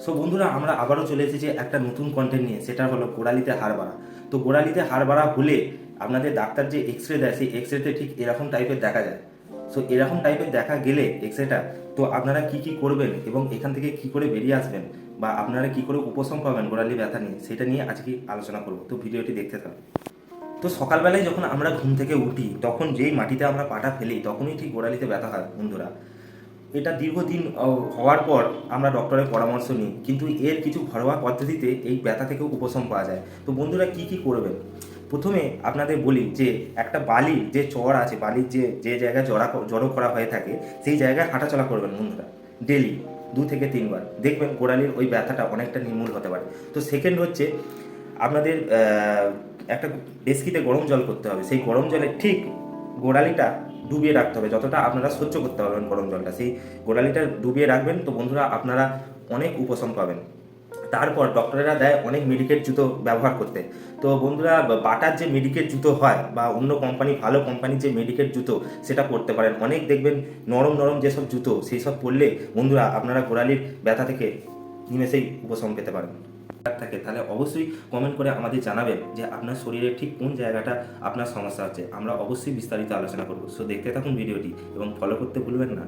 So বন্ধুরা, আমরা আবারও চলে এসেছি একটা নতুন কন্টেন্ট নিয়ে, সেটা হলো গোড়ালিতে হাড় বাড়া। তো গোড়ালিতে হাড় বাড়া হলে আপনাদের ডাক্তার যে এক্স রে দেয়, সেই এক্স রেতে ঠিক এরকম টাইপের দেখা যায়। সো এরকম টাইপের দেখা গেলে এক্স রেটা, তো আপনারা কি কি করবেন এবং এখান থেকে কি করে বেরিয়ে আসবেন, বা আপনারা কি করে উপশম পাবেন গোড়ালি ব্যথা নিয়ে, সেটা নিয়ে আজকে আলোচনা করব। তো ভিডিওটি দেখতে থাকুন। তো সকালবেলায় যখন আমরা ঘুম থেকে উঠি, তখন যেই মাটিতে আমরা পাটা ফেলি, তখনই ঠিক গোড়ালিতে ব্যথা হয় বন্ধুরা। এটা দীর্ঘদিন হওয়ার পর আমরা ডক্টরের পরামর্শ নিই, কিন্তু এর কিছু ঘরোয়া পদ্ধতিতে এই ব্যথা থেকে উপশম পাওয়া যায়। তো বন্ধুরা, কি কি করবেন? প্রথমে আপনাদের বলি যে একটা বালির যে চড় আছে, বালির যে যে জায়গায় জড়ো করা হয়ে থাকে, সেই জায়গায় হাঁটাচলা করবেন বন্ধুরা, ডেলি 2 থেকে 3 বার। দেখবেন গোড়ালির ওই ব্যথাটা অনেকটা নির্মূল হতে পারে। তো সেকেন্ড হচ্ছে, আপনাদের একটা ডেস্কিতে গরম জল করতে হবে। সেই গরম জলে ঠিক গোড়ালিটা ডুবিয়ে রাখতে হবে, যতটা আপনারা সহ্য করতে পারবেন গরম জলটা, সেই গোড়ালিটা ডুবিয়ে রাখবেন। তো বন্ধুরা, আপনারা অনেক উপশম পাবেন। তারপর ডক্টরেরা দেয় অনেক মেডিকেট জুতো ব্যবহার করতে। তো বন্ধুরা, বাটার যে মেডিকেট জুতো হয় বা অন্য কোম্পানি, ভালো কোম্পানির যে মেডিকেট জুতো, সেটা পরতে পারেন। অনেক দেখবেন নরম নরম যেসব জুতো, সেই সব পরলে বন্ধুরা আপনারা গোড়ালির ব্যথা থেকে নিমেষেই উপশম পেতে পারেন। থাকে তাহলে অবশ্যই কমেন্ট করে আমাদের জানাবেন যে আপনার শরীরে ঠিক কোন জায়গাটা আপনার সমস্যা হচ্ছে। আমরা অবশ্যই বিস্তারিত আলোচনা করব। সো দেখতে থাকুন ভিডিওটি এবং ফলো করতে ভুলবেন না।